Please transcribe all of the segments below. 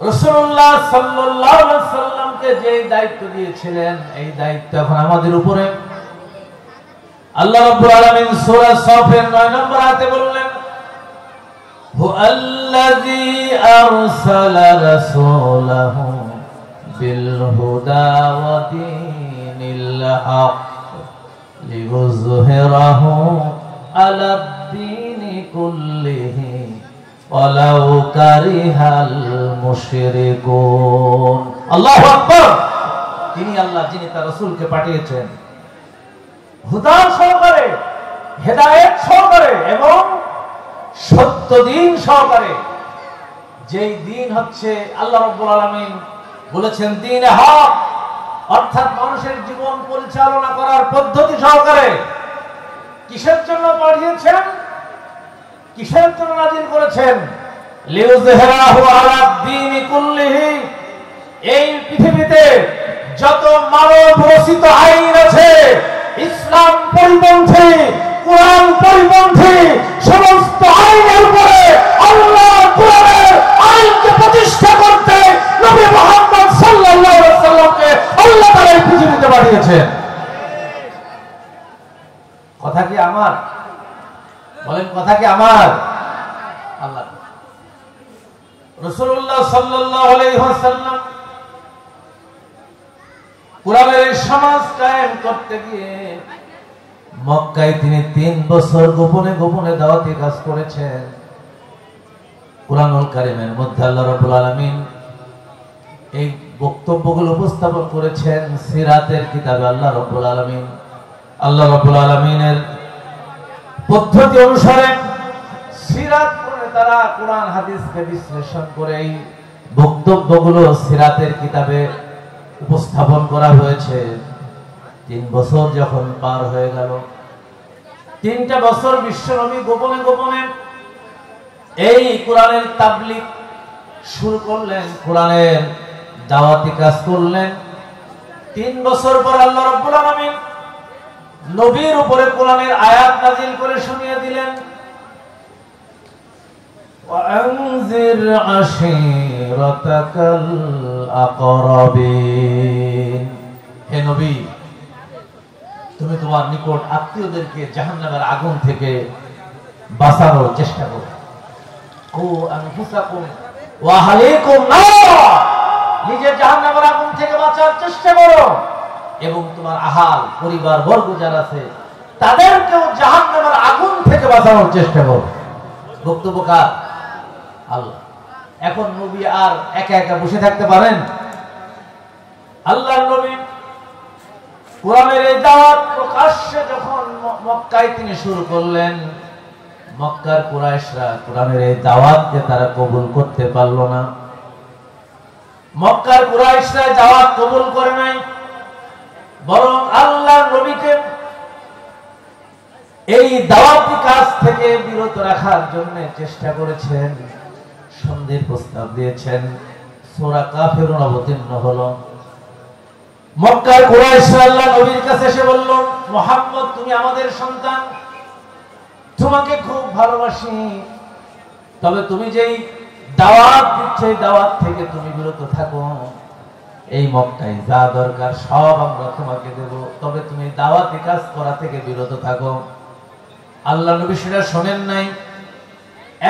রাসূলুল্লাহ সাল্লাল্লাহু আলাইহি ওয়াসাল্লামকে যে দায়িত্ব দিয়েছিলেন, এই দায়িত্ব এখন আমাদের উপরে। আল্লাহ রাব্বুল আলামিন সূরা সাফের 9 নম্বর আয়াতে বললেন, হুয়াল্লাযী আরসালা রাসূলাহু বিল হুদা ওয়া দীনিল হক লিইয়ুযহিরাহু আলাদ দীনি কুল্লিহি ওয়ালাউ কারিহাল মুশরিকুন। আল্লাহু আকবার। তিনি আল্লাহ যিনি তার রাসূলকে পাঠিয়েছেন হুদা সহকারে, হেদায়েত সহকারে এবং সত্য দিন সহকারে। যেই দিন হচ্ছে আল্লাহ রাব্বুল আলামিন বলেছেন দ্বীনে হক, অর্থাৎ মানুষের জীবন পরিচালনা করার পদ্ধতি সহকারে। কিসের জন্য পাঠিয়েছেন, কিসের জন্য নাযিল করেছেন? লিইয়ুযহিরাহু আলাদ দীনি কুল্লিহি। এই পৃথিবীতে যত মানব রচিত আইন আছে, ইসলাম পরিপন্থী, কোরআন পরিপন্থী সমস্ত আইনের উপরে আল্লাহ কোরআনের আইনকে প্রতিষ্ঠা করতে নবী মুহাম্মদ সাল্লাল্লাহু আলাইহি ওয়াসাল্লামকে আল্লাহ তাআলা এই পৃথিবীতে পাঠিয়েছেন। কথা কি আমার? বলেন কথা কি আমার? আল্লাহ রাসূলুল্লাহ সাল্লাল্লাহু আলাইহি ওয়াসাল্লাম কোরআনের সমাজ কায়েম করতে গিয়ে মক্কায় তিনি 3 বছর গোপনে গোপনে দাওয়াতি কাজ করেছেন। কুরআনুল কারীমের মধ্যে আল্লাহ রাব্বুল আলামিন এই বক্তব্যগুলো উপস্থাপন করেছেন সিরাতের কিতাবে। আল্লাহ রাব্বুল আলামিনের পদ্ধতি অনুসারে সিরাত পড়ে তারা কোরআন হাদিসকে বিশ্লেষণ করে এই বক্তব্যগুলো সিরাতের কিতাবে উপস্থাপন করা হয়েছে। 3 বছর যখন পার হয়ে গেল, 3টা বছর বিশ্বনবী গোপনে গোপনে এই কোরআনের তাবলীগ শুরু করলেন, কোরআনের দাওয়াতি কাজ করলেন। 3 বছর পর আল্লাহ রাব্বুল আলামিন নবীর উপরে কোরআনের আয়াত নাযিল করে শুনিয়ে দিলেন, ওয়ানজির আশীরাতাকাল আকরাবিন। হে নবী, তুমি তোমার নিকট আত্মীয়দেরকে জাহান্নামের আগুন থেকে বাঁচানোর চেষ্টা করো। কু আনফুসাকুম ওয়া আহলিকুম নার। নিজে জাহান্নামের আগুন থেকে বাঁচার চেষ্টা করো এবং তোমার আহাল পরিবার বর্গ যারা আছে তাদেরকেও জাহান্নামের আগুন থেকে বাঁচানোর চেষ্টা করো। বক্তব্য কার? আল্লাহ। এখন নবী আর একা একা বসে থাকতে পারেন? আল্লাহর নবী কোরআনের এই দাওয়াত প্রকাশ্যে যখন মক্কায় তিনি শুরু করলেন, মক্কার কুরাইশরা কোরআনের এই দাওয়াতকে তারা কবুল করতে পারল না। মক্কার কুরাইশরা দাওয়াত কবুল করে নাই, বরং আল্লাহর নবীকে এই দাওয়াতি কাজ থেকে বিরত রাখার জন্য চেষ্টা করেছেন, সন্ধির প্রস্তাব দিয়েছেন। সূরা কাফিরুন অবতীর্ণ হলো। মক্কার কুরাইশরা আল্লাহ নবীর কাছে এসে বলল, মুহাম্মদ তুমি আমাদের সন্তান, তোমাকে খুব ভালোবাসি, তবে তুমি যেই দাওয়াত দিচ্ছ এই দাওয়াত থেকে তুমি বিরত থাকো। এই মক্কায় যা দরকার সব আমরা তোমাকে দেব, তবে তুমি দাওয়াতি কাজ করা থেকে বিরত থাকো। আল্লাহ নবী সেটা শোনেন নাই।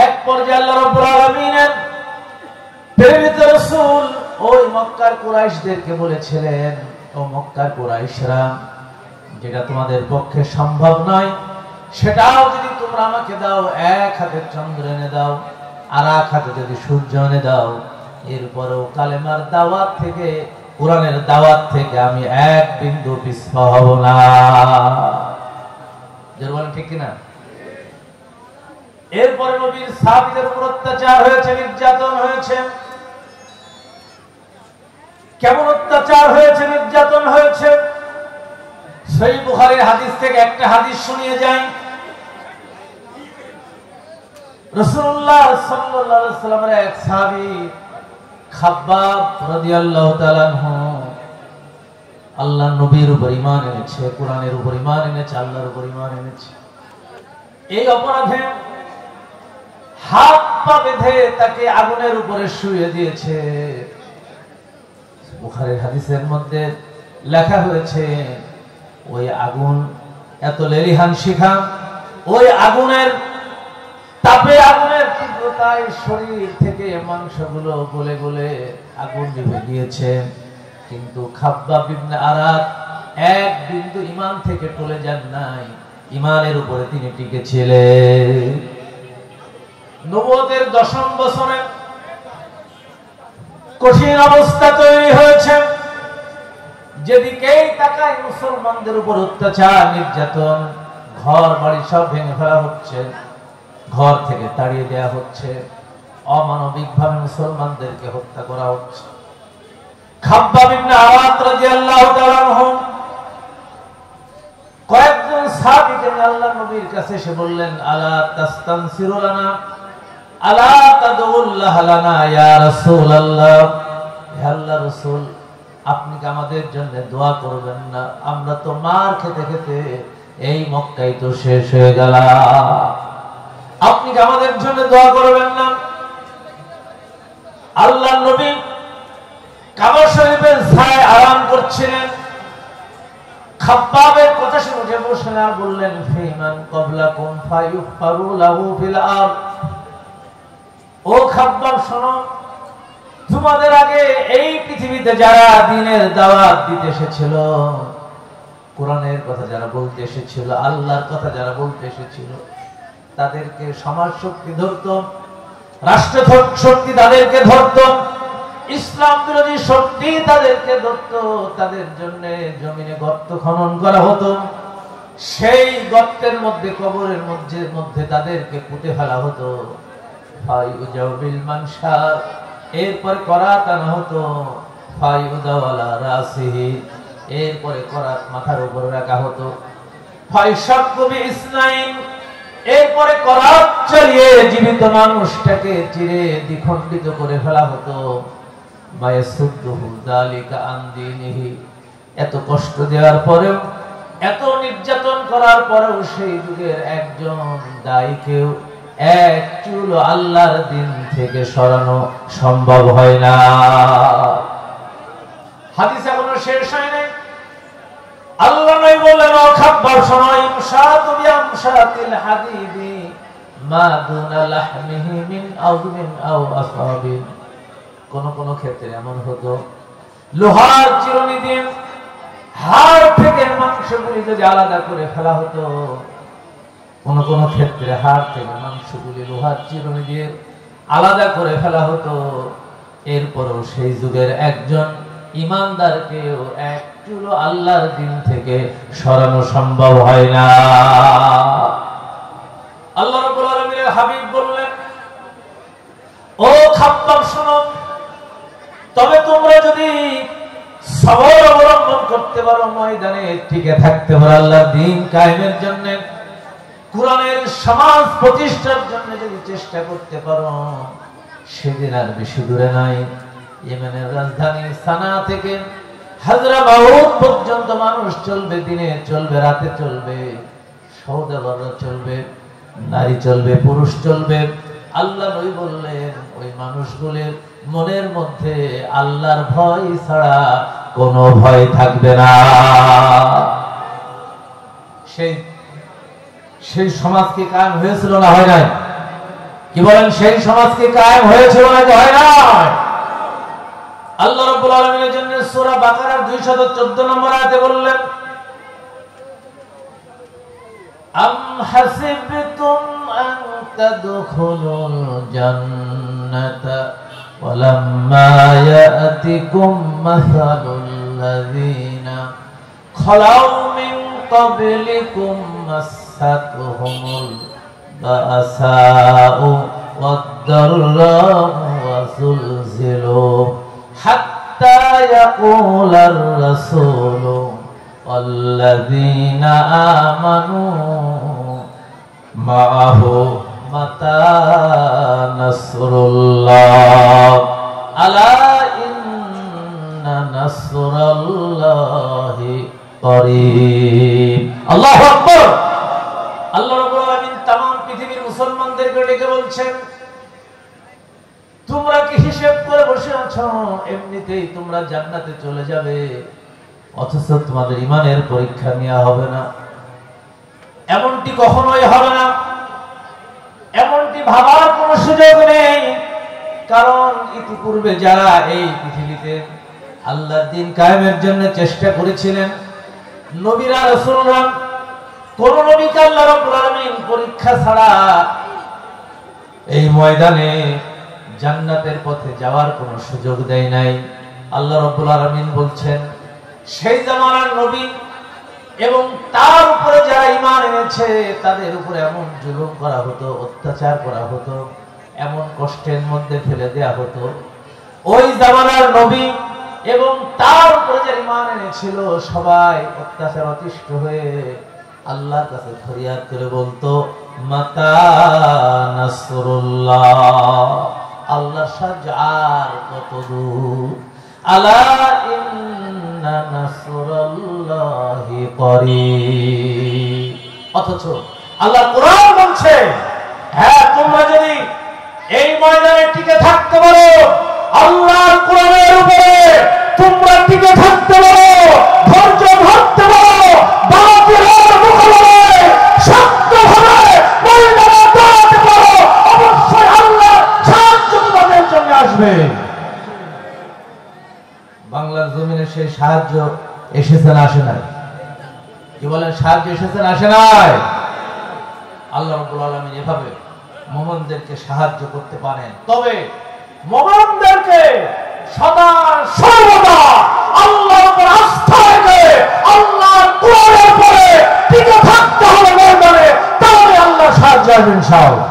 এক পর্যায়ে আল্লাহ রাব্বুল আলামিনের প্রেরিত রাসূল ওই মক্কার কুরাইশদেরকে বলেছিলেন, ও মক্কার কুরাইশরা, যেটা তোমাদের পক্ষে সম্ভব নয় সেটাও যদি তোমরা আমাকে দাও, এক হাতে চন্দ্র এনে দাও আর এক হাতে যদি সূর্য এনে দাও, এরপরেও কালেমার দাওয়াত থেকে, কোরআনের দাওয়াত থেকে আমি এক বিন্দু পিছপা হব না। জোরে ঠিক কিনা? এরপরে নবীর সাহাবীদের উপর অত্যাচার হয়েছে, নির্যাতন হয়েছে। কেমন অত্যাচার হয়েছে, নির্যাতন হয়েছে? সহিহ বুখারীর হাদিস থেকে একটা হাদিস শুনিয়ে যায়। রাসূলুল্লাহ সাল্লাল্লাহু আলাইহি ওয়াসাল্লামের এক সাহাবী খাব্বাব রাদিয়াল্লাহু তাআলা আনহু আল্লাহর নবীর উপর ঈমান এনেছে, কোরআনের উপর ঈমান এনেছে, আল্লাহর উপর ঈমান এনেছে। এই অপরাধে হাত পা বেঁধে তাকে আগুনের উপরে শুয়ে দিয়েছে। বুখারীর হাদিসের মধ্যে লেখা হয়েছে ওই আগুন এত লেলিহান শিখা, ওই আগুনের তাপে, আগুনের তীব্রতায় শরীর থেকে মাংসগুলো গলে গলে আগুন নিভে গিয়েছে। কিন্তু খাব্বাব ইবনে আরাত এক বিন্দু ঈমান থেকে টলে যান নাই, ঈমানের উপরে তিনি টিকে ছিলেন। নবুয়তের 10ম বছরে কঠিন অবস্থা তৈরি হয়েছে। যেদিকেই তাকায় মুসলমানদের উপর অত্যাচার, নির্যাতন, ঘর বাড়ি সব ভেঙে ফেলা হচ্ছে, ঘর থেকে তাড়িয়ে দেয়া হচ্ছে, অমানবিকভাবে মুসলমানদেরকে হত্যা করা হচ্ছে। খাব্বাব ইবনে আরাত রাদিয়াল্লাহু তাআলা আনহু কয়েকজন সাহাবীকে আল্লাহর নবীর কাছে এসে বললেন, আলা তাস্তানসিরু লানা, আলা তাদউল্লাহ লানা ইয়া রাসূলুল্লাহ, হে আল্লাহর রাসূল, আপনি কি আমাদের জন্য দোয়া করবেন না? আমরা তো মার খেতে খেতে এই মক্কায় তো শেষ হয়ে গেল, আপনি কি আমাদের জন্য দোয়া করবেন না? আল্লাহর নবী কাবা শরীফের ছায়ায় আরাম করছিলেন। খাব্বাবের কথা শুনে বসলেন আর বললেন, ফিমান ক্বাবলাকুম ফায়ুফারু লাহু ফিল আরদ, ও খাব্বাব শোনো, তোমাদের আগে এই পৃথিবীতে যারা দ্বীনের দাওয়াত দিতে এসেছিল, কোরআনের কথা যারা বলতে এসেছিল, আল্লাহর কথা যারা বলতে এসেছিল, তাদেরকে সমাজ শক্তি ধরত, রাষ্ট্র শক্তি তাদেরকে ধরত, ইসলাম বিরোধী শক্তি তাদেরকে ধরত, তাদের জন্য জমিনে গর্ত খনন করা হতো, সেই গর্তের মধ্যে, কবরের মধ্যে তাদেরকে পুঁতে ফেলা হতো। ফায়ুজাবিল মানশার, এরপরে করাত আনা হতো, ফায়ুদাওয়ালা রাসিহি, এরপরে করাত মাথার উপরে রাখা হতো, ফায়শাক্কুবি ইসনাইন, এরপরে করাত চালিয়ে জীবিত মানুষটাকে চিরে দ্বিখণ্ডিত করে ফেলা হতো। মায়াসুদ্দুহু যালিকা আন দীনিহি, এত কষ্ট দেওয়ার পরেও, এত নির্যাতন করার পরেও সেই যুগের একজন দায়ীকেও এক চুল আল্লাহর দিন থেকে সরানো সম্ভব হয় না। হাদিস এখনো শেষ হয় নাই। আল্লাহ নবী বললেন, ও খাব্বাব শোনো, ইমশাতু বিআমশাতিল হাদিদি মা দুনা লাহমিহি মিন আযমিন আও আসাবিন। কোন কোন ক্ষেত্রে এমন হতো, লোহার চিরুনি দিয়ে হাড় থেকে মাংসগুলি যদি আলাদা করে ফেলা হতো, কোন কোন ক্ষেত্রে হাড় থেকে মাংসগুলি লোহার চিরুনি দিয়ে আলাদা করে ফেলা হতো, এরপরও সেই যুগের একজন ইমানদারকেও এক চুলো আল্লাহর দিন থেকে সরানো সম্ভব হয় না। আল্লাহ রাব্বুল আলামিনের হাবিব বললেন, ও খাব্বাব শোনো, তবে তোমরা যদি সবর অবলম্বন করতে পারো, ময়দানে টিকে থাকতে পারো, আল্লাহর দ্বীন কায়েমের জন্য, কোরআনের সমাজ প্রতিষ্ঠার জন্য যদি চেষ্টা করতে পারো, সেদিন আর বেশি দূরে নাই, ইয়েমেনের রাজধানী সানা থেকে হাজরামাউত পর্যন্ত মানুষ চলবে, দিনে চলবে, রাতে চলবে, সওদাগররা চলবে, নারী চলবে, পুরুষ চলবে। আল্লাহ নবী বললেন, ওই মানুষগুলোর মনের মধ্যে আল্লাহর ভয় ছাড়া কোনো ভয় থাকবে না। সেই সমাজ কি কায়েম হয়েছিল না হয় নাই? কি বলেন, সেই সমাজ কি কায়েম হয়েছিল নাকি হয় নাই? আল্লাহ রাব্বুল আলামিনের জন্য সূরা বাকারার 214 নম্বর আয়াতে বললেন, আম হাসিবতুম আন তাদখুলুল জান্নাতা ওয়ালাম্মা ইয়াতিকুম মাসালুল লাযিনা খালাউ মিন ক্বাবলিকুম মাসাতুহুমুল বাসাউ ওয়াদ-দাররাউ ওয়া যুলজিলু হাত্তা ইয়াকুলার রাসূলু ওয়াল্লাযীনা আমানু মাআহু মাতা নাসরুল্লাহ আলা ইন্না নাসরাল্লাহি করিব। আল্লাহু আকবার। আল্লাহ রাব্বুল আলামিন तमाम পৃথিবীর মুসলমানদেরকে ডেকে বলছেন, তোমরা কি হিসেব করে বসে আছো এমনিতেই তোমরা জান্নাতে চলে যাবে, অথচ তোমাদের ঈমানের পরীক্ষা নেওয়া হবে না? এমনটি কখনোই হবে না, এমনটি ভাবার কোনো সুযোগ নেই। কারণ ইতিপূর্বে যারা এই পৃথিবীতে আল্লাহর দ্বীন কায়েমের জন্য চেষ্টা করেছিলেন, নবীরা রাসূলরা, কোন নবীকে আল্লাহ রাব্বুল আলামিন পরীক্ষা ছাড়া এই ময়দানে জান্নাতের পথে যাওয়ার কোনো সুযোগ দেয় নাই। আল্লাহ রাব্বুল আলামিন বলছেন, সেই জামানার নবী এবং তার উপরে যারা ঈমান এনেছে তাদের উপরে এমন জুলুম করা হতো, অত্যাচার করা হতো, এমন কষ্টের মধ্যে ফেলে দেয়া হতো। ওই জামানার নবী এবং তার উপরে যারা ঈমান এনেছিল সবাই অত্যাচার অতিষ্ঠ হয়ে আল্লাহর কাছে ফরিয়াদ করে বলতো, মাতা নাসরুল্লাহ, আল্লাহর সাহায্য আর কত দূর, আলা ইন্না নাসরুল্লাহি করিব। অথচ আল্লাহ কোরআন বলছে, হ্যাঁ তোমরা যদি এই ময়দানে টিকে থাকতে পারো, আল্লাহর কোরআনের উপরে তোমরা টিকে থাকতে পারো, ধৈর্য ধরতে পারো, বাতিলের মোকাবেলায় শক্তভাবে ময়দানে দাঁড়াতে পারো, অবশ্যই আল্লাহ সাহায্য তোমাদের জন্য আসবে। বাংলার জমিনে সেই সাহায্য এসেছে না আসে নাই? কি বলেন, সাহায্য এসেছে না আসে নাই? আল্লাহ রাব্বুল আলামিন এভাবে মুমিনদেরকে সাহায্য করতে পারেন। তবে মুমিনদেরকে সদা সর্বদা আল্লাহর উপর আস্থা রেখে আল্লাহর কোরআনের উপরে টিকে থাকতে হবে ময়দানে, তাহলে আল্লাহ সাহায্য আসবে ইনশাআল্লাহ।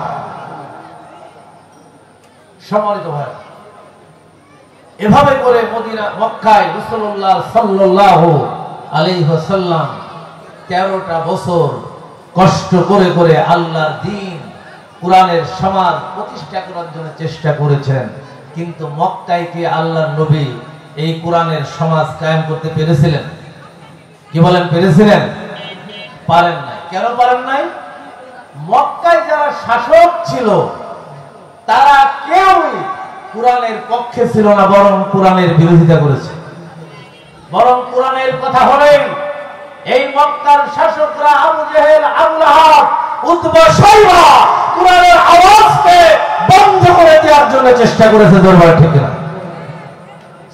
সম্মানিত ভাই, এভাবে করে মদিনা মক্কায় রাসূলুল্লাহ সাল্লাল্লাহু আলাইহি ওয়াসাল্লাম 13টা বছর কষ্ট করে করে আল্লাহর দ্বীন কোরআনের সমাজ প্রতিষ্ঠা করার জন্য চেষ্টা করেছেন। কিন্তু মক্কায় কি আল্লাহর নবী এই কোরআনের সমাজ কায়েম করতে পেরেছিলেন? কি বলেন, পেরেছিলেন? পারেন নাই। কেন পারেন নাই? মক্কায় যারা শাসক ছিল তারা কেউই কোরআনের পক্ষে ছিল না, বরং কোরআনের বিরোধিতা করেছে। বরং কোরআনের কথা হলেই এই মক্কার শাসকরা আবু জেহেল, আবু লাহাব, উতবা, শাইবা কোরআনের আওয়াজকে বন্ধ করে দেওয়ার জন্য চেষ্টা করেছে। দরবার ঠিক না?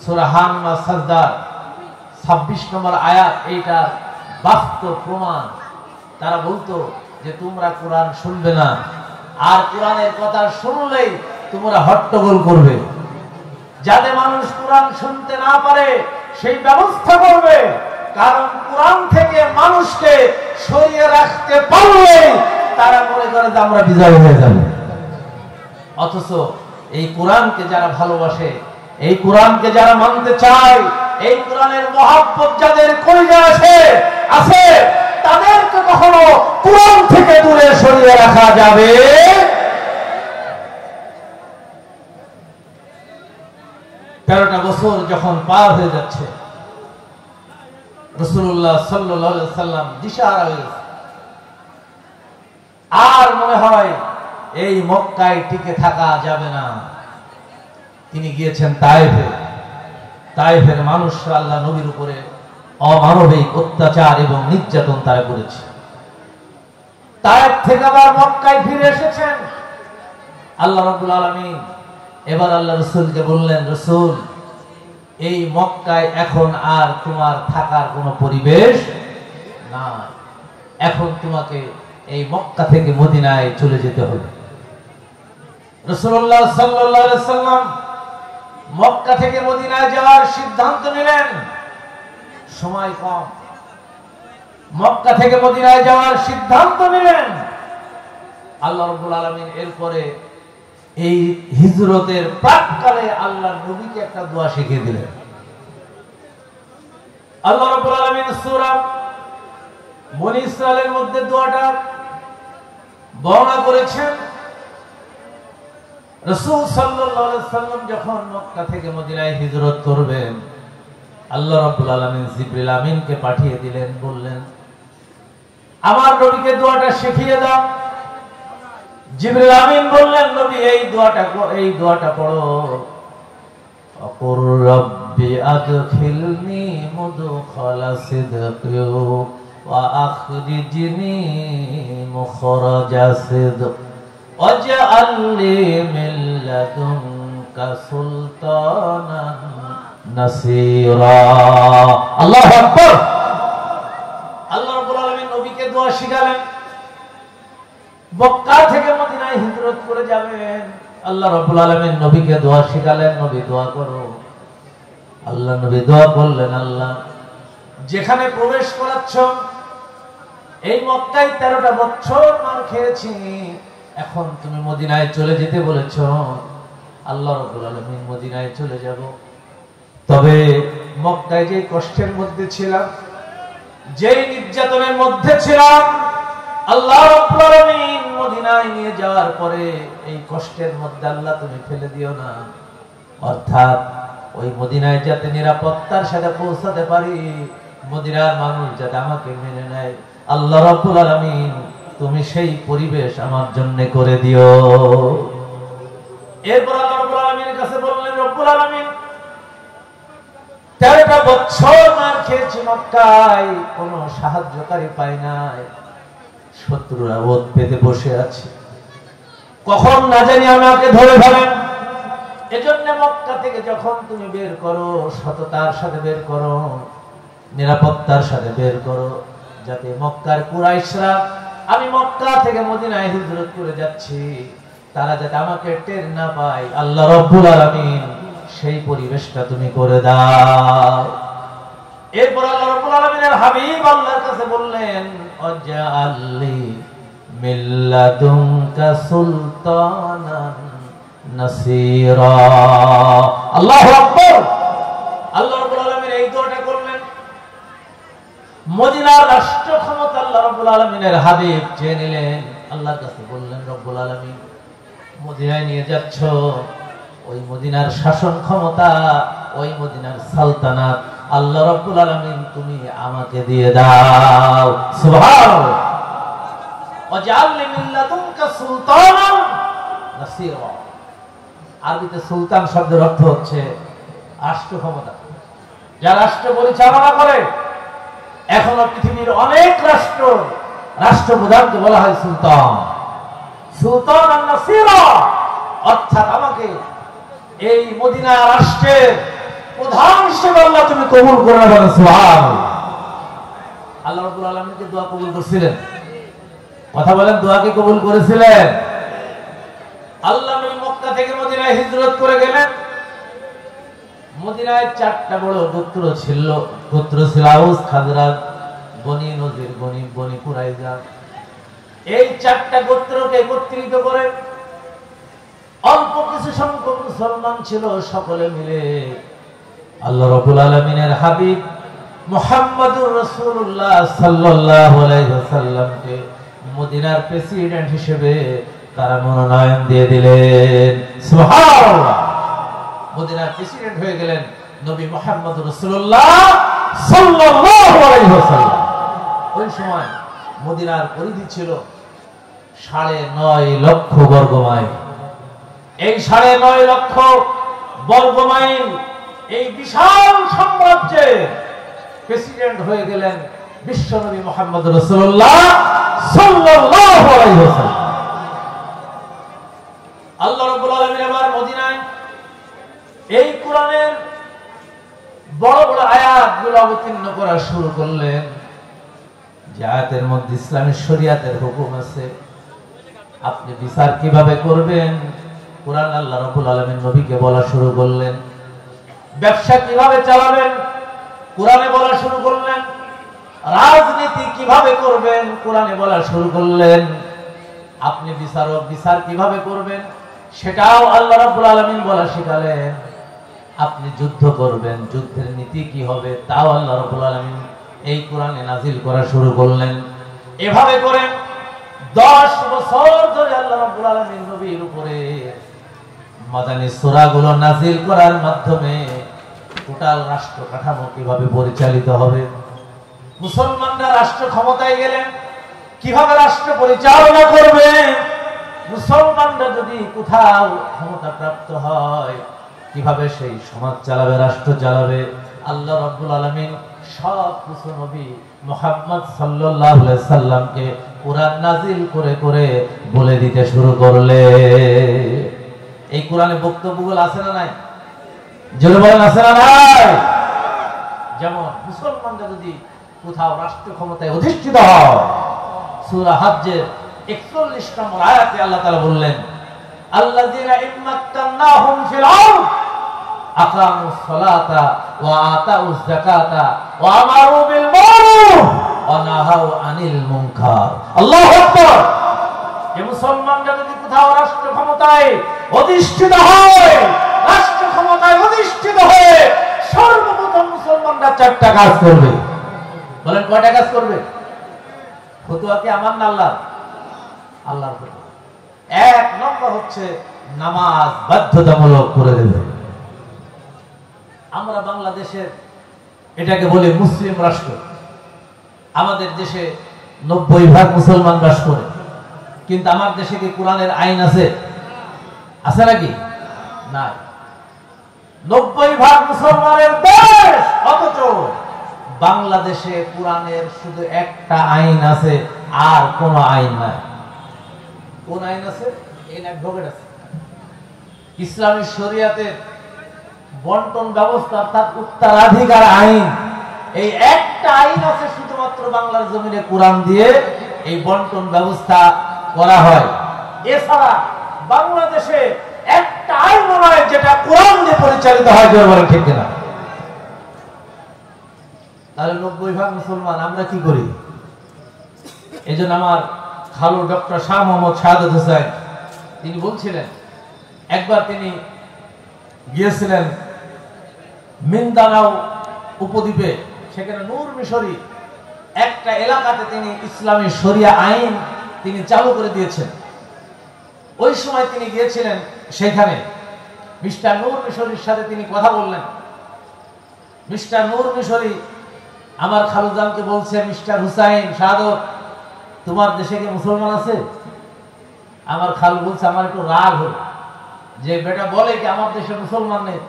সূরা হাম্মা সাজদার 26 নম্বর আয়াত এইটা বাস্তব প্রমাণ। তারা বলতো যে তোমরা কোরআন শুনবে না, আর কোরআনের কথা শুনলেই তোমরা হট্টগোল করবে, যাতে মানুষ কোরআন শুনতে না পারে সেই ব্যবস্থা করবে। কারণ কোরআন থেকে মানুষকে সরিয়ে রাখতে পারলে তারা মনে করে যে আমরা বিজয় হয়ে যাব। অথচ এই কোরআনকে যারা ভালোবাসে, এই কোরআনকে যারা মানতে চায়, এই কোরআনের মহব্বত যাদের কলিজায় আছে তাদেরকে কখনো কোরআন থেকে দূরে সরিয়ে রাখা যাবে। 13টা বছর যখন পার হয়ে যাচ্ছে, রাসূলুল্লাহ সাল্লাল্লাহু আলাইহি ওয়াসাল্লাম দিশাহারা হয়ে গেছে। আর মনে হয় এই মক্কায় টিকে থাকা যাবে না। তিনি গিয়েছেন তায়েফে। তায়েফের মানুষরা আল্লাহ নবীর উপরে অমানবিক অত্যাচার এবং নির্যাতন তারা করেছে। তায়েফ থেকে আবার মক্কায় ফিরে এসেছেন। আল্লাহ রাব্বুল আলামিন এবার আল্লাহ রাসূলকে বললেন, রাসূল, এই মক্কায় এখন আর তোমার থাকার কোনো পরিবেশ না, এখন তোমাকে এই মক্কা থেকে মদিনায় চলে যেতে হবে। রাসূলুল্লাহ সাল্লাল্লাহু আলাইহি ওয়াসাল্লাম মক্কা থেকে মদিনায় যাওয়ার সিদ্ধান্ত নিলেন। সময় কম, মক্কা থেকে মদিনায় যাওয়ার সিদ্ধান্ত নিলেন। আল্লাহ রাব্বুল আলামিন এরপরে এই হিজরতের প্রাক্কালে আল্লাহর নবীকে একটা দোয়া শিখিয়ে দিলেন। আল্লাহ রাব্বুল আলামিন সূরা বনী ইসরাঈলের মধ্যে দোয়াটা বর্ণনা করেছেন। রাসূল সাল্লাল্লাহু আলাইহি ওয়াসাল্লাম যখন মক্কা থেকে মদিনায় হিজরত করবেন, আল্লাহ রাব্বুল আলামিন জিবরিল আমিনকে পাঠিয়ে দিলেন, বললেন, আমার নবীকে দোয়াটা শিখিয়ে দাও। জিবরিল আমিন বললেন, নবী এই দোয়াটা পড়ো, আকুর রব্বি আদখিলনি মুদখালা সিদকি ওয়া আখরিজনি মুখরাজা সিদক ওয়াজআল লি মিন লাদুনকা সুলতানান নাসীরা। আল্লাহু আকবার। আল্লাহ রাব্বুল আলামিন নবীকে দোয়া শিখালেন। মক্কা থেকে মদিনায় হিজরত করে যাবেন, আল্লাহ রাব্বুল আলামিন নবীকে দোয়া শিখালেন, নবী দোয়া করো। আল্লাহ নবী দোয়া করলেন, আল্লাহ যেখানে প্রবেশ করাচ্ছ, এই মক্কায় 13টা বছর মার খেয়েছি, এখন তুমি মদিনায় চলে যেতে বলেছ, আল্লাহ রাব্বুল আলামিন মদিনায় চলে যাব। তবে মক্কায় যে কষ্টের মধ্যে ছিলাম, যে নির্যাতনের মধ্যে ছিলাম, আল্লাহ রাব্বুল আলামিন মদিনায় নিয়ে যাওয়ার পরে এই কষ্টের মধ্যে আল্লাহ তুমি ফেলে দিও না। অর্থাৎ ওই মদিনায় যাতে নিরাপত্তার সাথে পৌঁছাতে পারি, মদিনার মানুষ যাতে আমাকে মেনে নেয়, আল্লাহ রাব্বুল আলামিন তুমি সেই পরিবেশ আমার জন্য করে দিও। এরপর আল্লাহ রাব্বুল আলামিনের কাছে বললেন, রব্বুল আলামিন 13টা বছর মার খেয়েছি মক্কায়, কোনো সাহায্যকারী পাই নাই, শত্রুরা ওত পেতে বসে আছে, কখন না জানি আমাকে ধরে ফেলেন। এজন্য মক্কা থেকে যখন তুমি বের করো, সততার সাথে বের করো, নিরাপত্তার সাথে বের করো, যাতে মক্কার কুরাইশরা আমি মক্কা থেকে মদিনায় হিজরত করে যাচ্ছি, তারা যাতে আমাকে টের না পায়, আল্লাহ রাব্বুল আলামিন সেই পরিবেশটা তুমি করে দাও। এরপর আল্লাহ রাব্বুল আলামিনের হাবিব আল্লাহর কাছে বললেন, ওয়াজআললি মিন লাদুনকা সুলতানান নাসীরা। আল্লাহু আকবার। আল্লাহ রাব্বুল আলামিন এই দোয়াটা করলেন। মদিনার রাষ্ট্র ক্ষমতা আল্লাহ রাব্বুল আলামিনের হাবিব চেয়ে নিলেন, আল্লাহর কাছে বললেন, রব্বুল আলামিন মদিনায় নিয়ে যাচ্ছ, ওই মদিনার শাসন ক্ষমতা, ওই মদিনার সালতানাত আল্লাহ রাব্বুল আলামিন তুমি আমাকে দিয়ে দাও। সুবহানাল্লাহ। ওয়াজআলনি মিন লাদুনকা সুলতানান নাসীরা। আরবিতে সুলতান শব্দের অর্থ হচ্ছে রাষ্ট্র ক্ষমতা, যা রাষ্ট্র পরিচালনা করে। এখনো পৃথিবীর অনেক রাষ্ট্রপ্রধানকে বলা হয় সুলতান। সুলতান আর নাসীরা, অর্থাৎ আমাকে এই মদিনা রাষ্ট্রের প্রধান হিসেবে আল্লাহ তুমি কবুল করে নেবেন। সুবহানাল্লাহ। আল্লাহ রাব্বুল আলামিনকে দোয়া কবুল করেছিলেন। কথা বলেন, দোয়া কি কবুল করেছিলেন? আল্লাহ নবী মক্কা থেকে মদিনায় হিজরত করে গেলেন। মদিনায় 4টা বড় গোত্র ছিল। আউস, খাজরাজ, বনি নজির, বনি কুরাইজা। এই 4টা গোত্রকে একত্রিত করে অল্প কিছু সংখ্যক মুসলমান ছিল, সকলে মিলে আল্লাহ রাব্বুল আলামিনের হাবিব মুহাম্মদুর রাসূলুল্লাহ সাল্লাল্লাহু আলাইহি ওয়াসাল্লামকে মদিনার প্রেসিডেন্ট হিসেবে তারা মনোনয়ন দিয়ে দিলেন। সুবহানাল্লাহ। মদিনার প্রেসিডেন্ট হয়ে গেলেন নবী মুহাম্মদুর রাসূলুল্লাহ সাল্লাল্লাহু আলাইহি ওয়াসাল্লাম। ওই সময় মদিনার পরিধি ছিল 9.5 লক্ষ বর্গ মাইল। এই 9.5 লক্ষ বর্গ মাইল এই বিশাল সাম্রাজ্যে প্রেসিডেন্ট হয়ে গেলেন বিশ্বনবী মুহাম্মদ রাসূলুল্লাহ সাল্লাল্লাহু আলাইহি ওয়াসাল্লাম। আল্লাহ রাব্বুল আলামিন এবার মদিনায় এই কোরআনের বড় বড় আয়াতগুলো অবতীর্ণ করা শুরু করলেন। যে আয়াতের মধ্যে ইসলামী শরীয়তের হুকুম আছে, আপনি বিচার কিভাবে করবেন, কোরআন আল্লাহ রাব্বুল আলামিন নবীকে বলা শুরু করলেন। ব্যবসা কিভাবে চালাবেন, কোরআনে বলা শুরু করলেন। রাজনীতি কিভাবে করবেন, কোরআনে বলা শুরু করলেন। আপনি বিচার কিভাবে করবেন, সেটাও আল্লাহ রাব্বুল আলামিন বলা শিখালেন। আপনি যুদ্ধ করবেন, যুদ্ধের নীতি কি হবে, তাও আল্লাহ রাব্বুল আলামিন এই কোরআনে নাজিল করা শুরু করলেন। এভাবে করে 10 বছর ধরে আল্লাহ রাব্বুল আলামিন নবীর উপরে মাদানী সূরাগুলো নাজিল করার মাধ্যমে টোটাল রাষ্ট্র কাঠামো কিভাবে পরিচালিত হবে, মুসলমানরা রাষ্ট্র ক্ষমতায় গেলেন কিভাবে রাষ্ট্র পরিচালনা করবে, মুসলমানরা যদি কোথাও ক্ষমতা প্রাপ্ত হয়, কিভাবে সেই সমাজ চালাবে, রাষ্ট্র চালাবে, আল্লাহ রাব্বুল আলামিন সব কিছু নবী মুহাম্মদ সাল্লাল্লাহু আলাইহি সাল্লামকে কোরআন নাজিল করে করে বলে দিতে শুরু করলে। এই কোরআনে বক্তব্যগুলো আছে না নাই? জোরে বলেন আছে না নাই? যেমন মুসলমানরা যদি কোথাও রাষ্ট্র ক্ষমতায় অধিষ্ঠিত হয়, সূরা হজ্জের 41 নম্বর আয়াতে আল্লাহ তাআলা বললেন, আল্লাযীনা ইম্মাক্কান্নাহুম ফিল আরদ আকামুস সালাতা ওয়া আতাউজ যাকাতা ওয়া আমারু বিল মারুফ ওয়া নাহাউ আনিল মুনকার। আল্লাহু আকবার। এই মুসলমানরা যদি কোথাও রাষ্ট্র ক্ষমতায় অধিষ্ঠিত হয়, রাষ্ট্র ক্ষমতায় অধিষ্ঠিত হয়ে সর্বপ্রথম মুসলমানরা 4টা কাজ করবে। বলেন কয়টা কাজ করবে? ফতোয়া কি আমার না আল্লাহর? আল্লাহর ফতোয়া। 1 নম্বর হচ্ছে নামাজ বাধ্যতামূলক করে দেবে। আমরা বাংলাদেশের এটাকে বলি মুসলিম রাষ্ট্র। আমাদের দেশে 90% মুসলমান বাস করে, কিন্তু আমার দেশে কি কোরআনের আইন আছে? আছে নাকি? নাই। 90% মুসলমানের দেশ, অথচ বাংলাদেশে কোরআনের শুধু একটা আইন আছে, আর কোন আইন নাই। কোন আইন আছে? এই অ্যাডভোকেট আছে। ইসলামী শরিয়াতের বন্টন ব্যবস্থা, অর্থাৎ উত্তরাধিকার আইন, এই একটা আইন আছে শুধুমাত্র বাংলার জমিনে কোরআন দিয়ে এই বন্টন ব্যবস্থা করা হয়। এছাড়া বাংলাদেশে একটা আইন নয় যেটা কোরআন দিয়ে পরিচালিত হয়। জোরে বলেন ঠিক কিনা? তাহলে 90% মুসলমান আমরা কি করি? এই জন্য আমার খালু ডক্টর শাহ মোহাম্মদ শাহাদাত হোসেন তিনি বলছিলেন, একবার তিনি গিয়েছিলেন মিন্দানাও উপদ্বীপে, সেখানে নূর মিশরি একটা এলাকাতে তিনি ইসলামী শরিয়া আইন তিনি চালু করে দিয়েছেন। ওই সময় তিনি গিয়েছিলেন সেখানে, মিস্টার নূর মিশরির সাথে তিনি কথা বললেন। মিস্টার নূর মিশরি আমার খালুজানকে বলছে, মিস্টার হুসাইন শাহাদত, তোমার দেশে কি মুসলমান আছে? আমার খালু বলছে, আমার একটু রাগ হলো যে বেটা বলে কি আমার দেশে মুসলমান নেই।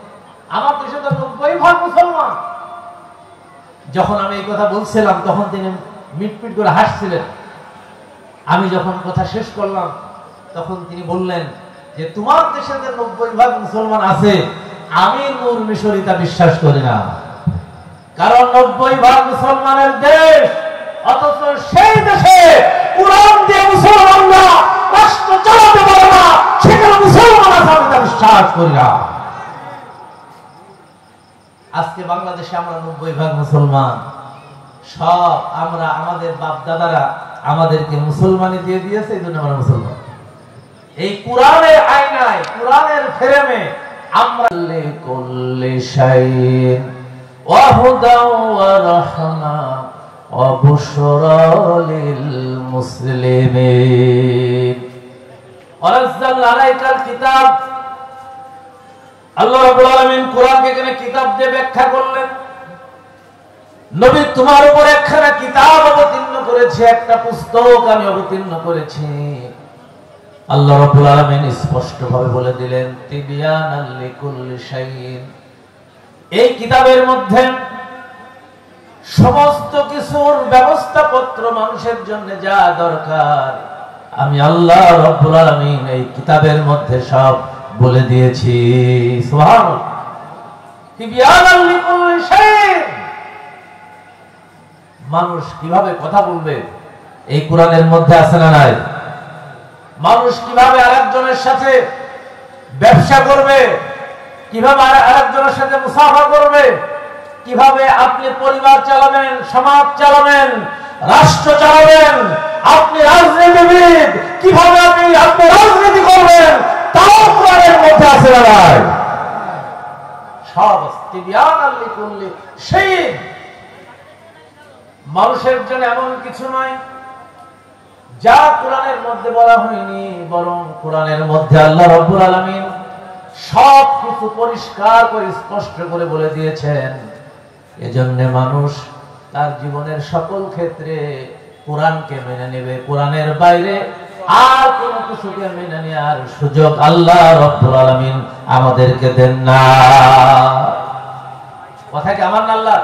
আমার দেশে তো 90% মুসলমান। যখন আমি এই কথা বলছিলাম তখন তিনি মিটমিট করে হাসছিলেন। আমি যখন কথা শেষ করলাম তখন তিনি বললেন যে তোমার দেশে যে 90% মুসলমান আছে, আমি নূর মিশরি তা বিশ্বাস করি না। কারণ 90% মুসলমানের দেশ, অথচ সেই দেশে কোরআন দিয়ে মুসলমানরা রাষ্ট্র চালাতে পারে না, সেখানে মুসলমান আছে আমি তা বিশ্বাস করি না। আজকে বাংলাদেশে আমরা 90% মুসলমান। সব আমরা, আমাদের বাপ দাদারা আমাদেরকে মুসলমানি দিয়ে দিয়েছে, এই জন্য আমরা মুসলমান। এই কোরআনের আয়নায়, কোরআনের ফ্রেমে আমরা লিকুল্লি শাইইন ওয়া হুদা ওয়া রাহমা ওয়া বুশরা লিল মুসলিমিন ওয়া নাযালনা আলাইকাল কিতাব। আল্লাহ রাব্বুল আলামিন কোরআনকে এখানে কিতাব দিয়ে ব্যাখ্যা করলেন। নবী তোমার উপর একখানা কিতাব অবতীর্ণ করেছে, একটা পুস্তক আমি অবতীর্ণ করেছি। আল্লাহ রাব্বুল আলামিন স্পষ্টভাবে বলে দিলেন, তিবিয়ানাল লিকুল্লি শাইইন। এই কিতাবের মধ্যে সমস্ত কিছুর ব্যবস্থাপত্র মানুষের জন্য যা দরকার আমি আল্লাহ রাব্বুল আলামিন এই কিতাবের মধ্যে সব বলে দিয়েছি। সুবহানাল্লাহ। তিবিয়ানাল লিকুল্লি শাইইন। মানুষ কিভাবে কথা বলবে এই কোরআনের মধ্যে আছে না নাই? মানুষ কিভাবে আরেকজনের সাথে ব্যবসা করবে, কিভাবে আরেকজনের সাথে মুসাফা করবে, কিভাবে আপনি পরিবার চালাবেন, সমাজ চালাবেন, রাষ্ট্র চালাবেন, আপনি রাজনীতিবিদ, কিভাবে আপনি রাজনীতি করবেন, তাও কোরআনের মধ্যে আছে না নাই? সব তিবিয়ানাল লিকুল্লি শাইইন। মানুষের জন্য এমন কিছু নয় যা কোরআনের মধ্যে বলা হয়নি, বরং কোরআনের মধ্যে আল্লাহ রাব্বুল আলামিন সব কিছু পরিষ্কার করে স্পষ্ট করে বলে দিয়েছেন। এজন্য মানুষ তার জীবনের সকল ক্ষেত্রে কোরআনকে মেনে নেবে, কোরআনের বাইরে আর কোন কিছুকে মেনে নেওয়ার সুযোগ আল্লাহ রাব্বুল আলামিন আমাদেরকে দেন না। কথা কি আমার না? আল্লাহ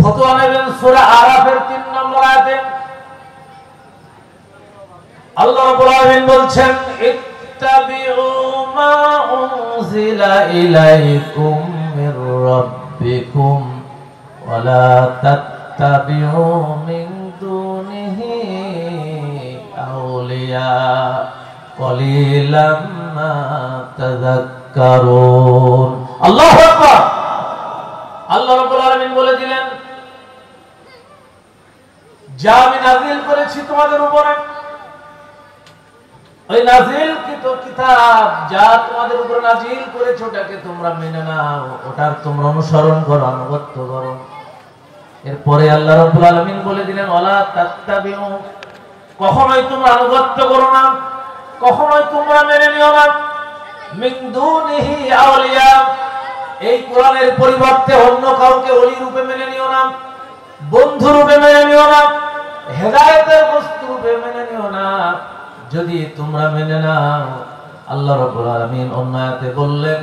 ফতোয়া নেবেন সূরা আরাফের 3 নম্বর আয়াতে আল্লাহ রাব্বুল আলামিন বলছেন, ইত্তাবিউ মা উনজিলা ইলাইকুম মির রাব্বিকুম ওয়া লা তাত্তাবিউ মিন দুনিহি আউলিয়া কলিলাম মা তাযাক্কারুন। আল্লাহু আকবার। আল্লাহ রাব্বুল আলামিন বলে দিলেন, যা আমি নাযিল করেছি তোমাদের উপরে, ওই নাযিলকৃত কিতাব যা তোমাদের উপরে নাযিল করেছে ওটাকে তোমরা মেনে নাও, ওটার তোমরা অনুসরণ করো, আনুগত্য করো। এরপরে আল্লাহ রাব্বুল আলামিন বলে দিলেন, ওয়ালা তাত্তাবিউ, কখনোই তোমরা আনুগত্য করো না, কখনোই তোমরা মেনে নিও না, মিন দুনিহি আউলিয়া, এই কোরআনের পরিবর্তে অন্য কাউকে ওলি রূপে মেনে নিও না, বন্ধু রূপে মেনে নিও না, হেদায়েতের বস্তু রূপে মেনে নিও না। যদি তোমরা মেনে নাও, আল্লাহ রাব্বুল আলামিন অন্য আয়াতে বললেন,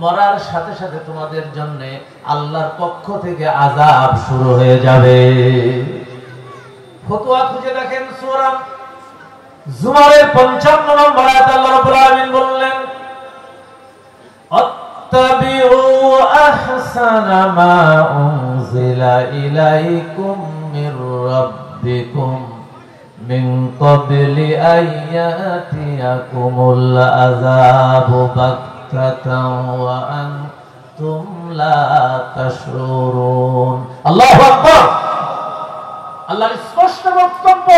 মরার সাথে সাথে তোমাদের জন্য আল্লাহর পক্ষ থেকে আযাব শুরু হয়ে যাবে। ফতোয়া খুঁজে দেখেন সূরা জুমারের 55 নম্বর আয়াতে আল্লাহ রাব্বুল আলামিন বললেন, আত্তাবিউ আহসানা মা উনজিলা ইলাইকুম মির রাব্বিকুম মিন ক্বাবলি আইয়াতিয়াকুমুল আযাবু বাগতাতাও ওয়া আনতুম লা তাশউরুন। আল্লাহু আকবার। আল্লাহর স্পষ্ট বক্তব্য,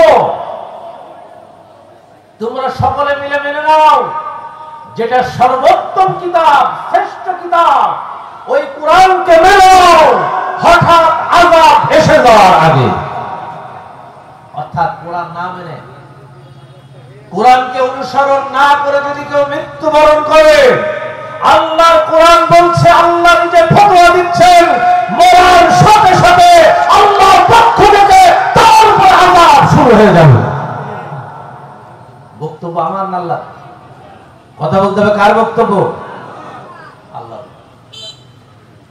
তোমরা সকলে মিলে মেনে নাও, যেটা সর্বোত্তম কিতাব, শ্রেষ্ঠ কিতাব, ওই কোরআনকে মেনে নাও হঠাৎ আযাব এসে যাওয়ার আগে। অর্থাৎ কোরআন না মেনে, কোরআনকে অনুসরণ না করে যদি কেউ মৃত্যুবরণ করে, আল্লাহর কোরআন বলছে, আল্লাহ নিজে ফতোয়া দিচ্ছেন, মরার সাথে সাথে আল্লাহর পক্ষ থেকে তার উপর আযাব শুরু হয়ে যাবে। বক্তব্য আমার না আল্লাহ? কথা বলতে হবে কার বক্তব্য? আল্লাহ।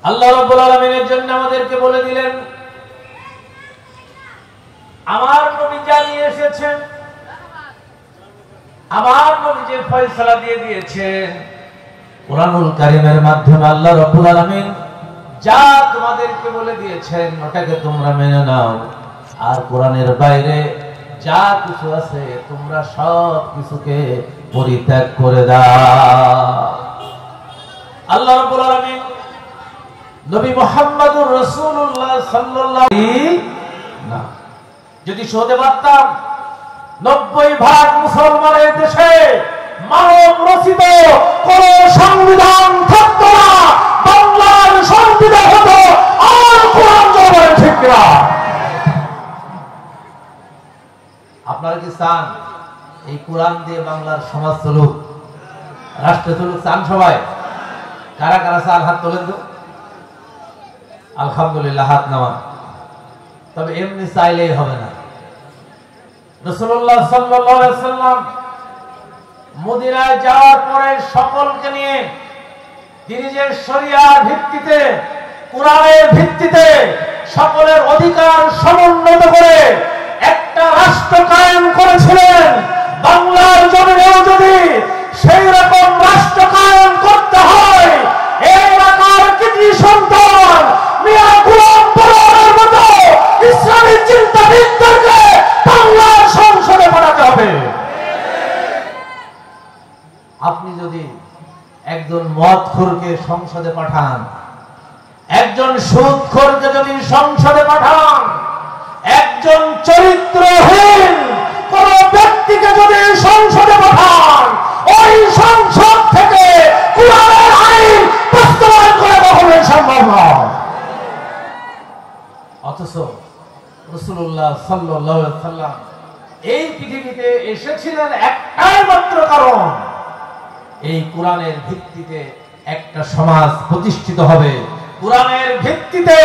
আল্লাহ রাব্বুল আলামিনের জন্য আমাদেরকে বলে দিলেন, আমার নবী জানিয়ে এসেছেন, আমার নবী যে ফয়সালা দিয়ে দিয়েছেন, কোরআনুল কারীমের মাধ্যমে আল্লাহ রাব্বুল আলামিন যা তোমাদেরকে বলে দিয়েছেন ওটাকে তোমরা মেনে নাও, আর কোরআনের বাইরে যা কিছু আছে তোমরা সব কিছুকে পরিত্যাগ করে দাও। আল্লাহ রাব্বুল আলামিন নবী মুহাম্মদুর রাসূলুল্লাহ সাল্লাল্লাহু আলাইহি না, যদি সহতে পারতাম 90% মুসলমানের দেশে মানব রচিত কোন সংবিধান থাকতো না, বাংলার সংবিধান হতো আর কোরআন জবান ঠিক না। আপনারা কি চান এই কোরআন দিয়ে বাংলার সমাজ চলুক, রাষ্ট্র চলুক? চান সবাই? কারা কারা চান হাত তোলেন তো। আলহামদুলিল্লাহ, হাত নামা। তবে এমনি চাইলেই হবে না। রাসূলুল্লাহ সাল্লাল্লাহু আলাইহি ওয়াসাল্লাম মদিনায় যাওয়ার পরে সকলকে নিয়ে তিনি যে শরিয়ার ভিত্তিতে, কোরআনের ভিত্তিতে সকলের অধিকার সমুন্নত করে একটা রাষ্ট্র কায়েম করেছিলেন। বাংলার জমিনেও যদি সেই রকম রাষ্ট্র কায়েম করতে হয়, এই এলাকার কৃতি সন্তান মিয়া গোলাম পরোয়ারের মতো ইসলামী চিন্তাবিদদেরকে বাংলার সংসদে পাঠাতে হবে। আপনি যদি একজন মদখোরকে সংসদে পাঠান, একজন সুদখোরকে যদি সংসদে পাঠান, একজন চরিত্রহীন কোন ব্যক্তিকে যদি সংসদে পাঠান, ওই সংসদ থেকে কোরআনের আইন বাস্তবায়ন করা কখনোই সম্ভব নয়। অথচ রাসূলুল্লাহ সাল্লাল্লাহু আলাইহি ওয়াসাল্লাম এই পৃথিবীতে এসেছিলেন একটাই মাত্র কারণ, এই কোরআনের ভিত্তিতে একটা সমাজ প্রতিষ্ঠিত হবে, কোরআনের ভিত্তিতে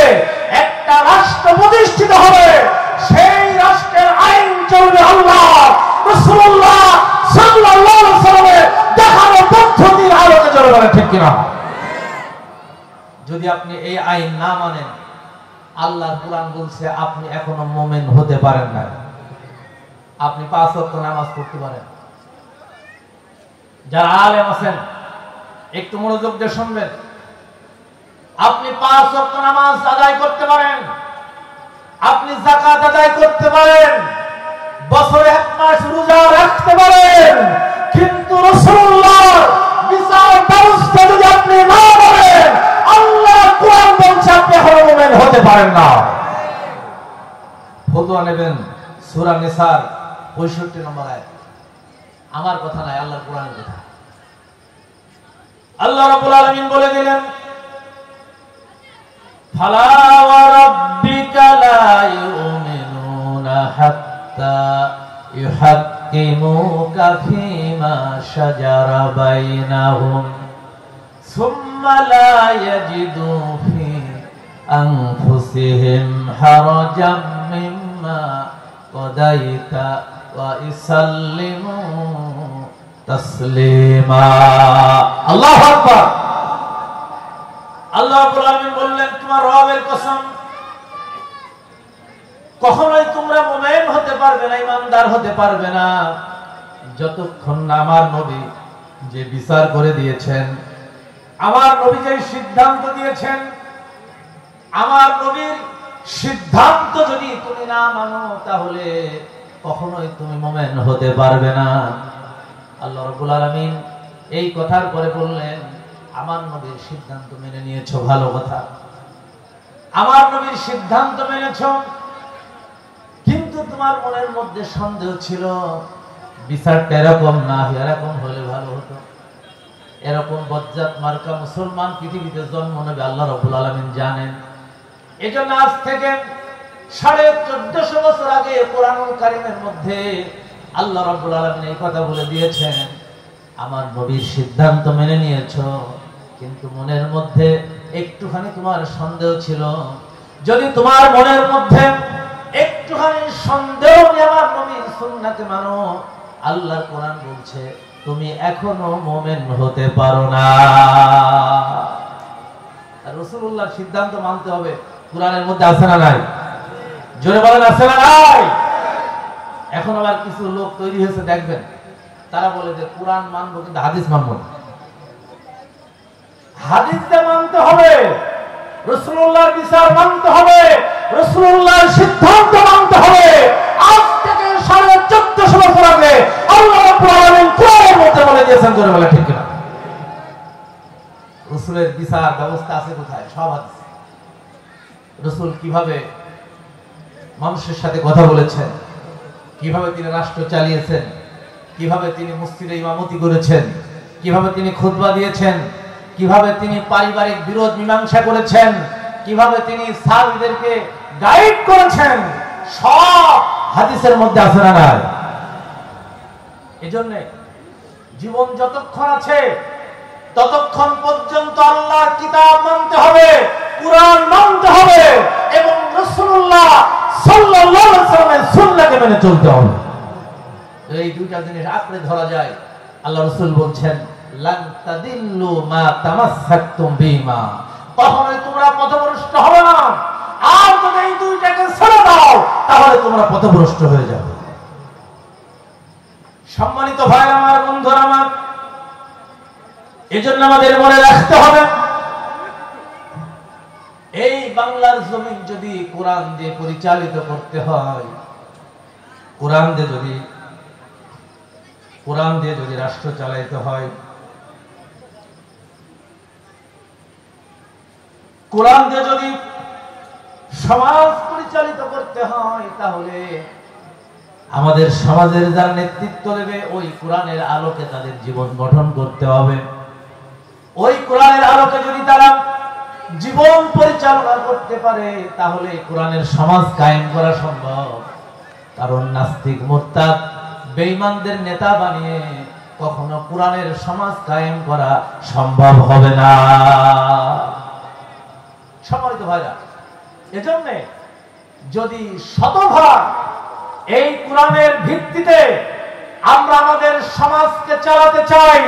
একটা রাষ্ট্র প্রতিষ্ঠিত হবে, সেই রাষ্ট্রের আইন চলবে আল্লাহ, রাসূলুল্লাহ সাল্লাল্লাহু আলাইহি ওয়াসাল্লামের দেখানো পদ্ধতির আলোকে চলে বলে ঠিক কিনা? যদি আপনি এই আইন না মানেন, আল্লাহর কোরআন বলছে আপনি এখনো মুমিন হতে পারেন না। আপনি 5 ওয়াক্ত নামাজ পড়তে পারেন, যারা আলেম আছেন একটু মনোযোগ দিয়ে শুনবেন, আপনি 5 ওয়াক্ত নামাজ আদায় করতে পারেন, আপনি যাকাত আদায় করতে পারেন, বছরে 1 মাস রোজা রাখতে পারেন, কিন্তু রাসূলুল্লাহর বিচার ব্যবস্থা যদি আপনি না মানেন, আল্লাহ কোরআন বলছে আপনি এখনো মুমিন হতে পারেন না। ফতোয়া নেবেন সূরা নিসার 65 নম্বর আয়াত। আমার কথা নাই, আল্লাহর কোরআনের কথা। আল্লাহ রাব্বুল আলামিন বলে দিলেন, ফালা ওয়া রাব্বিকা লা ইউমিনুনা হাত্তা ইউহাক্কিমুকা ফীমা শাজারা বাইনাহুম সুম্মা লা ইয়াজিদু ফী আনফুসিহিম হারাজাম মিম্মা কাদাইতা ওয়া ইসাল্লিমু তাসলিমা। আল্লাহু আকবার। আল্লাহ রাব্বুল আলামিন বললেন, তোমার রবের কসম, কখনোই তোমরা মুমিন হতে পারবে না, ঈমানদার হতে পারবে না, যতক্ষণ না আমার নবী যে বিচার করে দিয়েছেন, আমার নবী যে সিদ্ধান্ত দিয়েছেন, আমার নবীর সিদ্ধান্ত যদি তুমি না মানো, তাহলে কখনোই তুমি মুমিন হতে পারবে না। আল্লাহ রাব্বুল আলামিন এই কথার পরে বললেন, আমার নবীর সিদ্ধান্ত মেনে নিয়েছো, ভালো কথা, আমার নবীর সিদ্ধান্ত মেনেছো, কিন্তু তোমার মনের মধ্যে সন্দেহ ছিল, বিচারটা এরকম না এরকম হলে ভালো হতো। এরকম বজ্জাত মার্কা মুসলমান পৃথিবীতে জন্ম নেবে আল্লাহ রাব্বুল আলামিন জানেন। এজন্য আজ থেকে 1450 বছর আগে কোরআনুল কারীমের মধ্যে আল্লাহ রাব্বুল আলামিন এই কথা বলে দিয়েছেন, আমার নবীর সিদ্ধান্ত মেনে নিয়েছো, কিন্তু মনের মধ্যে একটুখানি তোমার সন্দেহ ছিল। যদি তোমার মনের মধ্যে একটুখানি সন্দেহ নিয়ে আমার নবীর সুন্নাতে মানো, আল্লাহর কোরআন বলছে তুমি এখনো মুমিন হতে পারো না। রাসূলুল্লাহর সিদ্ধান্ত মানতে হবে, কোরআনের মধ্যে আছে না নাই? জোরে বলেন আছে না নাই? এখন আবার কিছু লোক তৈরি হয়েছে, দেখবেন তারা বলে যে কোরআন মানবো কিন্তু হাদিস মানবো না। হাদিসটা মানতে হবে, রাসূলুল্লাহর বিচার মানতে হবে, রাসূলুল্লাহর সিদ্ধান্ত মানতে হবে। আজ থেকে 1450 বছর আগে আল্লাহ রাব্বুল আলামিন কোরআনের মধ্যে বলে দিয়েছেন, জোরে বলে ঠিক কিনা? রাসূলের বিচার ব্যবস্থা আছে কোথায়? সব হাদিসে। রাসূল কিভাবে মানুষের সাথে কথা বলেছেন, কিভাবে তিনি রাষ্ট্র চালিয়েছেন, কিভাবে তিনি মসজিদে ইমামতি করেছেন, কিভাবে তিনি খুতবা দিয়েছেন, কিভাবে তিনি পারিবারিক বিরোধ মীমাংসা করেছেন, কিভাবে তিনি সাহাবীদেরকে গাইড করেছেন, সব হাদিসের মধ্যে আছে না নাই? এজন্য জীবন যতক্ষণ আছে ততক্ষণ পর্যন্ত আল্লাহর কিতাব মানতে হবে, কুরআন মানতে হবে এবং রাসূলুল্লাহ সাল্লাল্লাহু আলাইহি ওয়াসাল্লামের সুন্নাহকে মেনে চলতে হবে। এই দুইটা জিনিস আঁকড়ে ধরা যায়। আল্লাহ রাসূল বলছেন, লান তাদিল্লু মা তামাসসাকতুম বিমা, কখনোই তোমরা পথভ্রষ্ট হবে না। আর যদি এই দুইটাকে ছেড়ে দাও, তাহলে তোমরা পথভ্রষ্ট হয়ে যাবে। সম্মানিত ভাইরা আমার, বন্ধুরা আমার, এজন্য আমাদের মনে রাখতে হবে, এই বাংলার জমিন যদি কোরআন দিয়ে পরিচালিত করতে হয়, কোরআন দিয়ে যদি রাষ্ট্র চালাইতে হয়, কোরআন দিয়ে যদি সমাজ পরিচালিত করতে হয়, তাহলে আমাদের সমাজের যারা নেতৃত্ব দেবে ওই কোরআনের আলোকে তাদের জীবন গঠন করতে হবে। ওই কোরআনের আলোকে যদি তারা জীবন পরিচালনা করতে পারে, তাহলে কোরআনের সমাজ কায়েম করা সম্ভব। কারণ নাস্তিক, মুরতাদ, বেঈমানদের নেতা বানিয়ে কখনো কোরআনের সমাজ কায়েম করা সম্ভব হবে না। সম্মানিত ভাইরা, এজন্য যদি শতভাগ এই কোরআনের ভিত্তিতে আমরা আমাদের সমাজকে চালাতে চাই,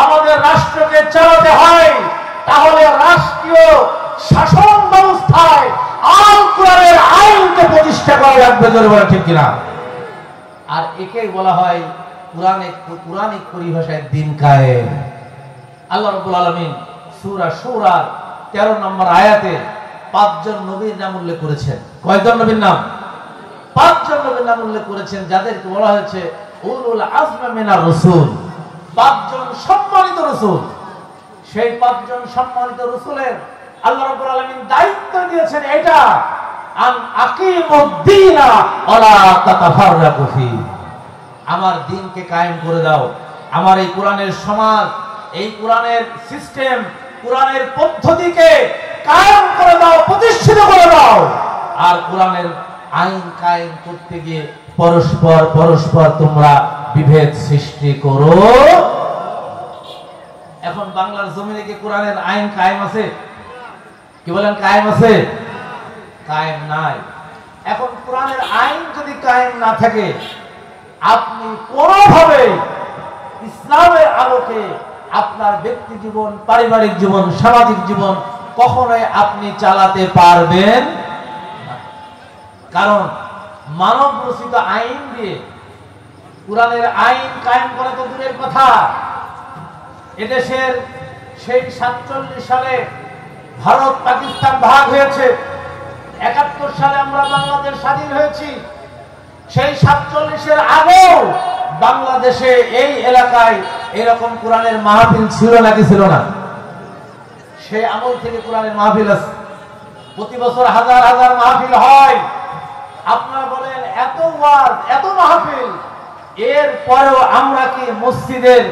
আমাদের রাষ্ট্রকে চালাতে হয়, তাহলে রাষ্ট্রীয় শাসন ব্যবস্থায় আল কোরআনের আইনকে প্রতিষ্ঠা করা লাগবে, জোরে বলা ঠিক কিনা? আর একেই বলা হয় কুরআনিক পরিভাষায় দিন কায়েম। আল্লাহ রাব্বুল আলামিন সূরা শূরার 13 নম্বর আয়াতে 5 জন নবীর নাম উল্লেখ করেছেন। কয়জন নবীর নাম? 5 জন নবীর নাম উল্লেখ করেছেন, যাদেরকে বলা হয়েছে উলুল আজম মিনার রাসূল, 5 জন সম্মানিত রাসূল। সেই 5 জন সম্মানিত রাসূলের আল্লাহ রাব্বুল আলামিন দায়িত্ব দিয়েছেন এটা, আন আকিমুদ্দীনা ওয়ালা তাতাফাররাকু ফি, আমার দ্বীনকে কায়েম করে দাও, আমার এই কোরআনের সমাজ, এই কোরআনের সিস্টেম, কোরআনের পদ্ধতিকে কায়েম করে দাও, প্রতিষ্ঠিত করে দাও। আর কোরআনের আইন কায়েম করতে গিয়ে পরস্পর তোমরা বিভেদ সৃষ্টি করো। এখন বাংলার জমিনে কি কোরআনের আইন কায়েম আছে? কি বলেন, কায়েম আছে? কায়েম নাই। এখন কোরআনের আইন যদি কায়েম না থাকে, আপনি কোনোভাবে ইসলামের আলোকে আপনার ব্যক্তি জীবন, পারিবারিক জীবন, সামাজিক জীবন কখনোই আপনি চালাতে পারবেন না। কারণ মানব রচিত আইন দিয়ে কোরআনের আইন কায়েম করা তো দূরের কথা, এদেশের সেই 47 সালে ভারত পাকিস্তান ভাগ হয়েছে, 71 সালে আমরা বাংলাদেশ স্বাধীন হয়েছি। সেই 47-এর আগেও বাংলাদেশে এই এলাকায় এরকম কোরআনের মাহফিল ছিল নাকি ছিল না? সেই আমল থেকে কোরআনের মাহফিল আছে, প্রতি বছর হাজার হাজার মাহফিল হয়। আপনারা বলেন এত ওয়াজ, এত মাহফিল, এর পরেও আমরা কি মসজিদের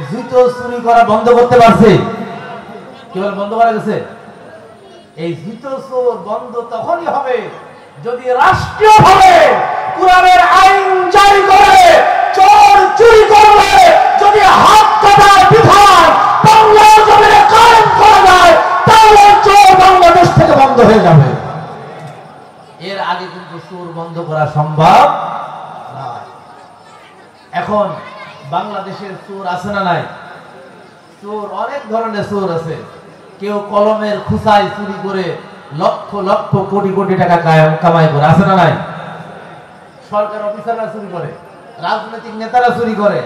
জুতো চুরি করা বন্ধ করতে পারছি? কি বলে বন্ধ করা গেছে? এই জুতো চোর বন্ধ তখনই হবে যদি রাষ্ট্রীয়ভাবে কোরআনের আইন জারি করে চোর চুরি করলে যদি হাত কাটার বিধান বাংলার জমিনে কায়েম করা যায়, তাহলে চোর বাংলাদেশ থেকে বন্ধ হয়ে যাবে। এর আগে কিন্তু চোর বন্ধ করা সম্ভব না। এখন বাংলাদেশের চোর আছে না নাই? চোর অনেক ধরনের চোর আছে। কেউ কলমের খুঁচায় চুরি করে লক্ষ লক্ষ কোটি কোটি টাকা কামাই করে, আছে না নাই? সরকার অফিসাররা চুরি করে, রাজনৈতিক নেতারা চুরি করে।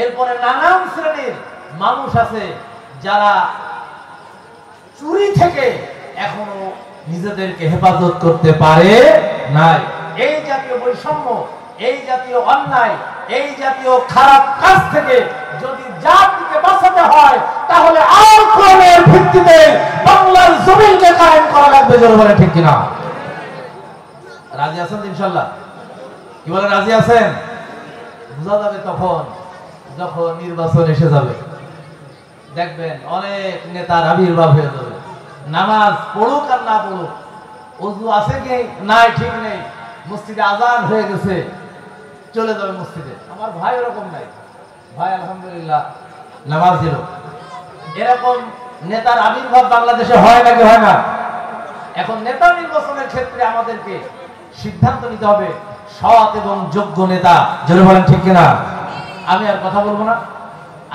এরপরে নানান শ্রেণীর মানুষ আছে যারা চুরি থেকে এখনো নিজেদেরকে হেফাজত করতে পারে নাই। এই জাতীয় বৈষম্য, এই জাতীয় অন্যায়, এই জাতীয় খারাপ কাজ থেকে যদি জাতিকে বাঁচাতে হয়, তাহলে আর কোরআনের ভিত্তিতে বাংলার জমিনকে কায়েম করা লাগবে, জোরে বলে ঠিক কিনা? রাজি আছেন ইনশাআল্লাহ? কি বলে রাজি আছেন? বোঝা যাবে তখন যখন নির্বাচন এসে যাবে, দেখবেন অনেক নেতার আবির্ভাব হয়ে যাবে। নামাজ পড়ুক আর না পড়ুক, ওযু আছে কি নাই ঠিক নেই, মসজিদে আজান হয়ে গেছে, চলে যাবে মসজিদে। আমার ভাই এরকম নাই, ভাই আলহামদুলিল্লাহ নামাজ দিল। এরকম নেতার আবির্ভাব বাংলাদেশে হয় নাকি হয় না? এখন নেতা নির্বাচনের ক্ষেত্রে আমাদেরকে সিদ্ধান্ত নিতে হবে সৎ এবং যোগ্য নেতা, জোরে বলেন ঠিক কিনা? আমি আর কথা বলবো না।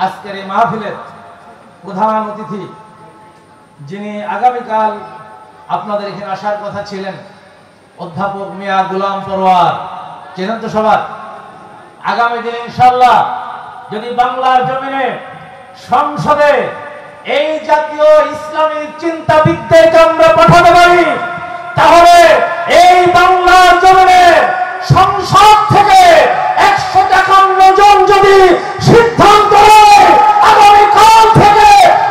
আজকের এই মাহফিলের প্রধান অতিথি, যিনি আগামীকাল আপনাদের এখানে আসার কথা ছিলেন, অধ্যাপক মিয়া গোলাম পরোয়ার, চেনেন তো সবার? আগামী দিনে ইনশাআল্লাহ যদি বাংলার জমিনে সংসদে এই জাতীয় ইসলামী চিন্তাবিদদেরকে আমরা পাঠাতে পারি, তাহলে এই বাংলার জমিনে সংসদ থেকে 151 জন যদি সিদ্ধান্ত নেয় আগামীকাল থেকে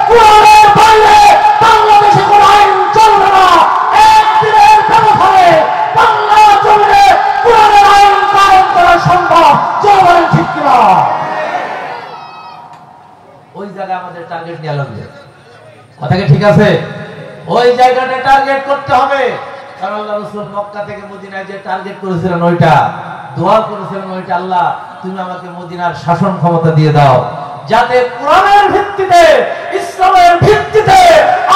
কোরআনের বাইরে বাংলাদেশে কোন আইন চলবে না, একদিনের ব্যবধানে বাংলার জমিনে কোরআনের আইন কায়েম করা সম্ভব, জনগণ ঠিক কিনা? ওই জায়গায় আমাদের টার্গেট নেওয়া লাগবে, কথা কি ঠিক আছে? ওই জায়গাটা টার্গেট করতে হবে। কারণ আল্লাহ রাসূল মক্কা থেকে মদিনায় যে টার্গেট করেছিলেন, ওইটা দোয়া করেছিলেন, ওইটা আল্লাহ তুমি আমাকে মদিনার শাসন ক্ষমতা দিয়ে দাও, যাতে কোরআনের ভিত্তিতে, ইসলামের ভিত্তিতে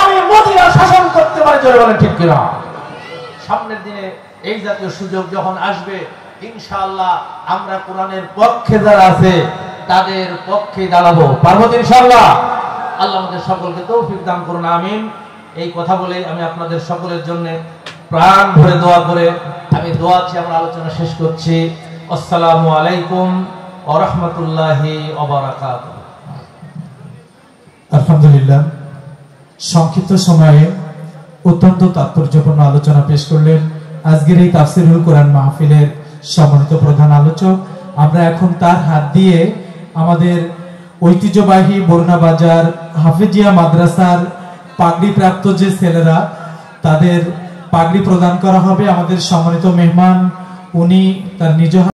আমি মদিনা শাসন করতে পারি, জোরে বলেন ঠিক কিনা? সামনের দিনে এই জাতীয় সুযোগ যখন আসবে, ইনশাআল্লাহ আমরা কোরআনের পক্ষে যারা আছে তাদের পক্ষে দাঁড়াবো, পারবো ইনশাআল্লাহ। আল্লাহ আমাদের সকলকে তৌফিক দান করুন, আমিন। এই কথা বলে আমি আপনাদের সকলের জন্য প্রাণ ভরে দোয়া করে আমি দোয়া চেয়ে আমার আলোচনা শেষ করছি। আসসালামু আলাইকুম ওয়া রাহমাতুল্লাহি ওয়া বারাকাতুহু। আলহামদুলিল্লাহ, সংক্ষিপ্ত সময়ে অত্যন্ত তাৎপর্যপূর্ণ আলোচনা পেশ করলেন আজকের এই তাফসীরুল কোরআন মাহফিলের সম্মানিত প্রধান আলোচক। আমরা এখন তার হাত দিয়ে আমাদের ঐতিহ্যবাহী বরুণা বাজার হাফেজিয়া মাদ্রাসার পাগড়ি প্রাপ্ত যে ছেলেরা, তাদের পাগড়ি প্রদান করা হবে। আমাদের সম্মানিত মেহমান, উনি তার নিজ